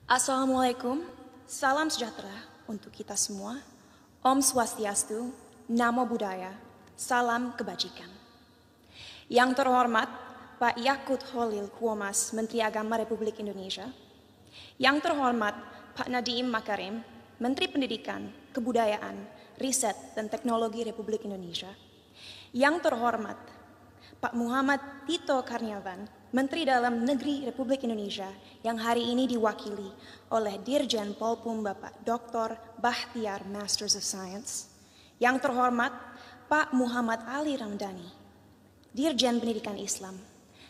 Assalamualaikum, salam sejahtera untuk kita semua. Om Swastiastu, Namo Buddhaya, salam kebajikan. Yang terhormat Pak Yakut Holil Kuomas, Menteri Agama Republik Indonesia. Yang terhormat Pak Nadiem Makarim, Menteri Pendidikan, Kebudayaan, Riset dan Teknologi Republik Indonesia. Yang terhormat Pak Muhammad Tito Karnavian, Menteri Dalam Negeri Republik Indonesia yang hari ini diwakili oleh Dirjen Polpum Bapak Dr. Bahtiar Masters of Science. Yang terhormat Pak Muhammad Ali Ramdhani, Dirjen Pendidikan Islam.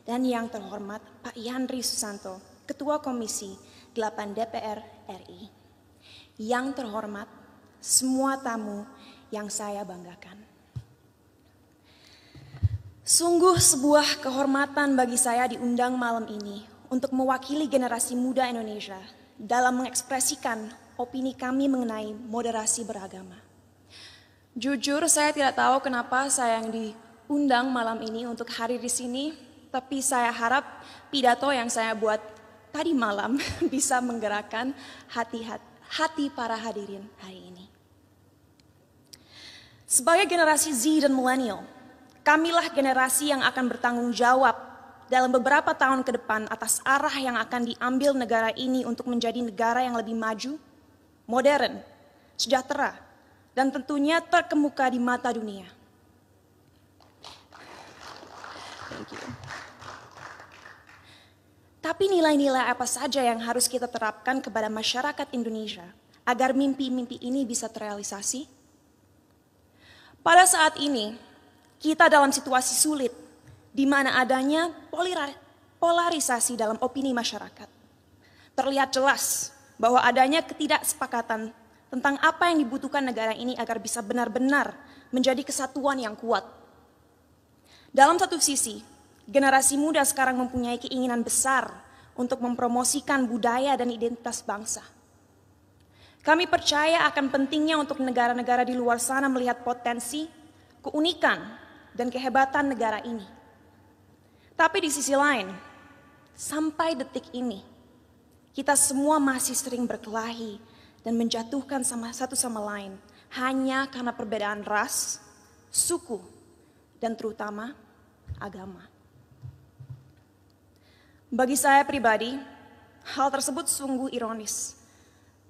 Dan yang terhormat Pak Yandri Susanto, Ketua Komisi 8 DPR RI. Yang terhormat semua tamu yang saya banggakan. Sungguh sebuah kehormatan bagi saya diundang malam ini untuk mewakili generasi muda Indonesia dalam mengekspresikan opini kami mengenai moderasi beragama. Jujur saya tidak tahu kenapa saya yang diundang malam ini untuk hadir di sini, tapi saya harap pidato yang saya buat tadi malam bisa menggerakkan hati para hadirin hari ini. Sebagai generasi Z dan milenial, kamilah generasi yang akan bertanggung jawab dalam beberapa tahun ke depan atas arah yang akan diambil negara ini untuk menjadi negara yang lebih maju, modern, sejahtera, dan tentunya terkemuka di mata dunia. Thank you. Tapi nilai-nilai apa saja yang harus kita terapkan kepada masyarakat Indonesia agar mimpi-mimpi ini bisa terrealisasi? Pada saat ini, kita dalam situasi sulit, di mana adanya polarisasi dalam opini masyarakat. Terlihat jelas bahwa adanya ketidaksepakatan tentang apa yang dibutuhkan negara ini agar bisa benar-benar menjadi kesatuan yang kuat. Dalam satu sisi, generasi muda sekarang mempunyai keinginan besar untuk mempromosikan budaya dan identitas bangsa. Kami percaya akan pentingnya untuk negara-negara di luar sana melihat potensi, keunikan, dan kehebatan negara ini. Tapi di sisi lain, sampai detik ini, kita semua masih sering berkelahi dan menjatuhkan satu sama lain hanya karena perbedaan ras, suku, dan terutama agama. Bagi saya pribadi, hal tersebut sungguh ironis.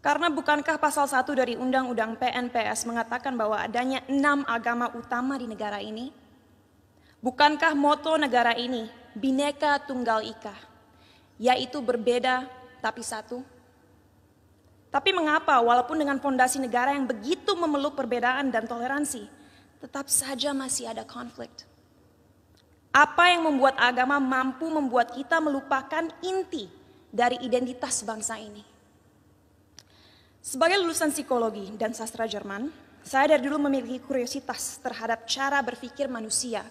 Karena bukankah pasal 1 dari Undang-Undang PNPS mengatakan bahwa adanya 6 agama utama di negara ini? Bukankah moto negara ini Bhinneka Tunggal Ika, yaitu berbeda tapi satu? Tapi mengapa walaupun dengan fondasi negara yang begitu memeluk perbedaan dan toleransi, tetap saja masih ada konflik? Apa yang membuat agama mampu membuat kita melupakan inti dari identitas bangsa ini? Sebagai lulusan psikologi dan sastra Jerman, saya dari dulu memiliki kuriositas terhadap cara berpikir manusia.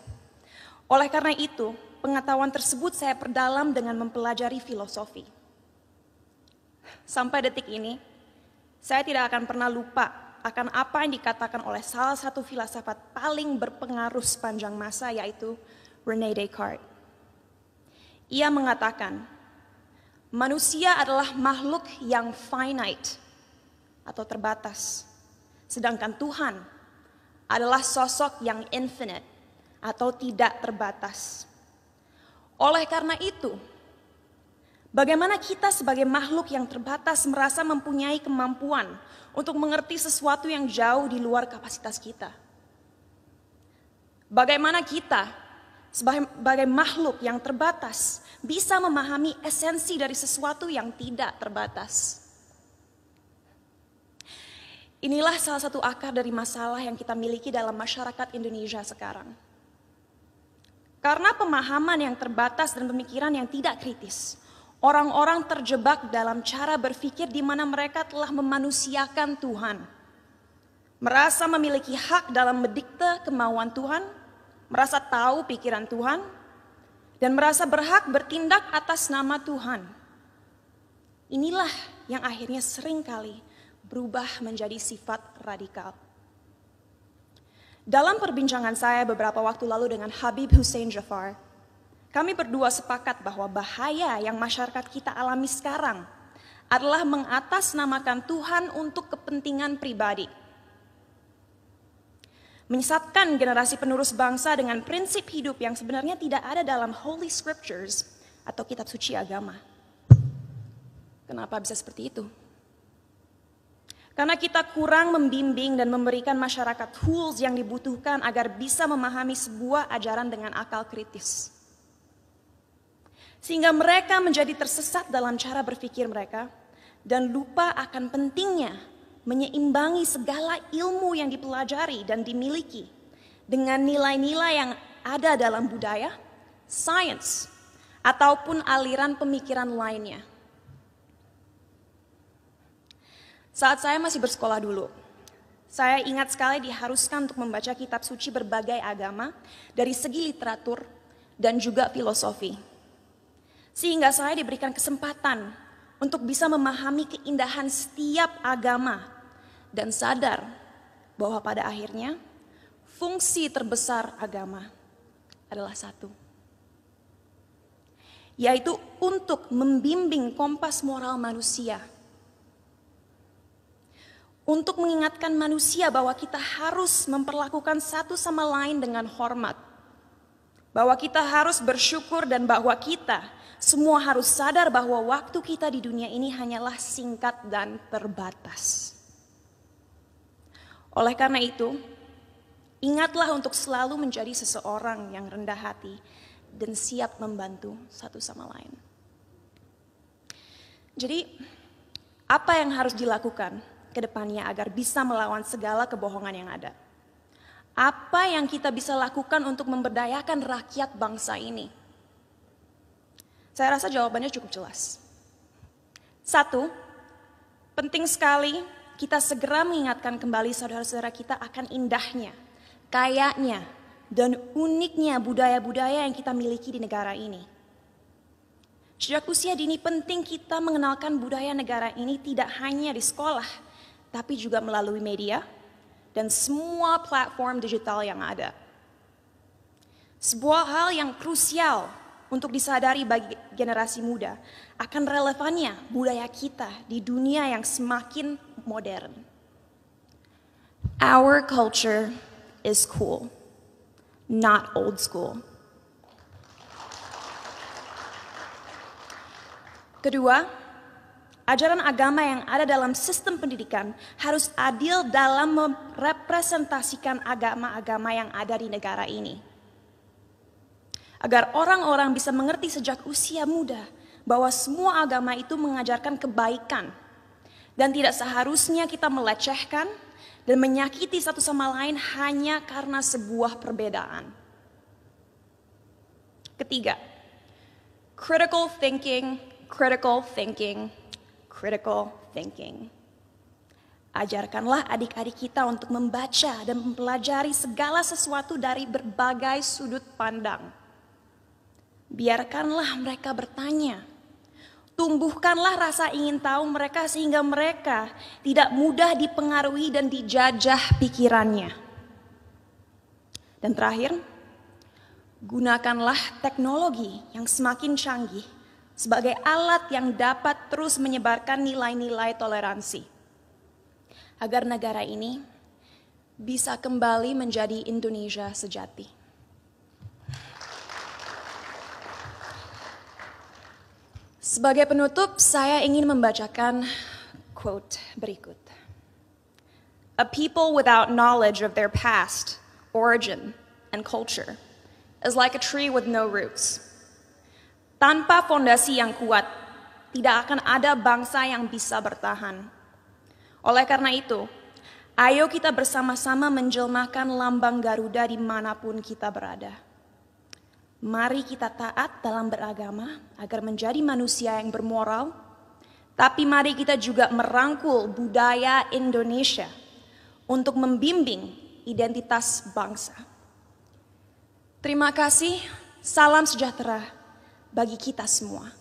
Oleh karena itu, pengetahuan tersebut saya perdalam dengan mempelajari filosofi. Sampai detik ini, saya tidak akan pernah lupa akan apa yang dikatakan oleh salah satu filsafat paling berpengaruh sepanjang masa, yaitu René Descartes. Ia mengatakan, manusia adalah makhluk yang finite atau terbatas, sedangkan Tuhan adalah sosok yang infinite atau tidak terbatas. Oleh karena itu, bagaimana kita sebagai makhluk yang terbatas merasa mempunyai kemampuan untuk mengerti sesuatu yang jauh di luar kapasitas kita? Bagaimana kita sebagai makhluk yang terbatas bisa memahami esensi dari sesuatu yang tidak terbatas? Inilah salah satu akar dari masalah yang kita miliki dalam masyarakat Indonesia sekarang. Karena pemahaman yang terbatas dan pemikiran yang tidak kritis, orang-orang terjebak dalam cara berpikir di mana mereka telah memanusiakan Tuhan. Merasa memiliki hak dalam mendikte kemauan Tuhan, merasa tahu pikiran Tuhan, dan merasa berhak bertindak atas nama Tuhan. Inilah yang akhirnya seringkali berubah menjadi sifat radikal. Dalam perbincangan saya beberapa waktu lalu dengan Habib Hussein Jafar, kami berdua sepakat bahwa bahaya yang masyarakat kita alami sekarang adalah mengatasnamakan Tuhan untuk kepentingan pribadi. Menyesatkan generasi penerus bangsa dengan prinsip hidup yang sebenarnya tidak ada dalam Holy Scriptures atau kitab suci agama. Kenapa bisa seperti itu? Karena kita kurang membimbing dan memberikan masyarakat tools yang dibutuhkan agar bisa memahami sebuah ajaran dengan akal kritis. Sehingga mereka menjadi tersesat dalam cara berpikir mereka dan lupa akan pentingnya menyeimbangi segala ilmu yang dipelajari dan dimiliki dengan nilai-nilai yang ada dalam budaya, sains, ataupun aliran pemikiran lainnya. Saat saya masih bersekolah dulu, saya ingat sekali diharuskan untuk membaca kitab suci berbagai agama dari segi literatur dan juga filosofi. Sehingga saya diberikan kesempatan untuk bisa memahami keindahan setiap agama dan sadar bahwa pada akhirnya fungsi terbesar agama adalah satu, yaitu untuk membimbing kompas moral manusia, untuk mengingatkan manusia bahwa kita harus memperlakukan satu sama lain dengan hormat, bahwa kita harus bersyukur dan bahwa kita semua harus sadar bahwa waktu kita di dunia ini hanyalah singkat dan terbatas. Oleh karena itu, ingatlah untuk selalu menjadi seseorang yang rendah hati dan siap membantu satu sama lain. Jadi, apa yang harus dilakukan ke depannya agar bisa melawan segala kebohongan yang ada? Apa yang kita bisa lakukan untuk memberdayakan rakyat bangsa ini? Saya rasa jawabannya cukup jelas. 1, penting sekali kita segera mengingatkan kembali saudara-saudara kita akan indahnya, kayanya, dan uniknya budaya-budaya yang kita miliki di negara ini. Sejak usia dini penting kita mengenalkan budaya negara ini tidak hanya di sekolah, tapi juga melalui media dan semua platform digital yang ada. Sebuah hal yang krusial untuk disadari bagi generasi muda akan relevannya budaya kita di dunia yang semakin modern. Our culture is cool, not old school. Kedua, ajaran agama yang ada dalam sistem pendidikan harus adil dalam merepresentasikan agama-agama yang ada di negara ini. Agar orang-orang bisa mengerti sejak usia muda bahwa semua agama itu mengajarkan kebaikan dan tidak seharusnya kita melecehkan dan menyakiti satu sama lain hanya karena sebuah perbedaan. Ketiga, critical thinking, critical thinking, critical thinking. Ajarkanlah adik-adik kita untuk membaca dan mempelajari segala sesuatu dari berbagai sudut pandang. Biarkanlah mereka bertanya. Tumbuhkanlah rasa ingin tahu mereka sehingga mereka tidak mudah dipengaruhi dan dijajah pikirannya. Dan terakhir, gunakanlah teknologi yang semakin canggih sebagai alat yang dapat terus menyebarkan nilai-nilai toleransi. Agar negara ini bisa kembali menjadi Indonesia sejati. Sebagai penutup, saya ingin membacakan quote berikut. A people without knowledge of their past, origin, and culture is like a tree with no roots. Tanpa fondasi yang kuat, tidak akan ada bangsa yang bisa bertahan. Oleh karena itu, ayo kita bersama-sama menjelmakan lambang Garuda dimanapun kita berada. Mari kita taat dalam beragama agar menjadi manusia yang bermoral, tapi mari kita juga merangkul budaya Indonesia untuk membimbing identitas bangsa. Terima kasih, salam sejahtera bagi kita semua.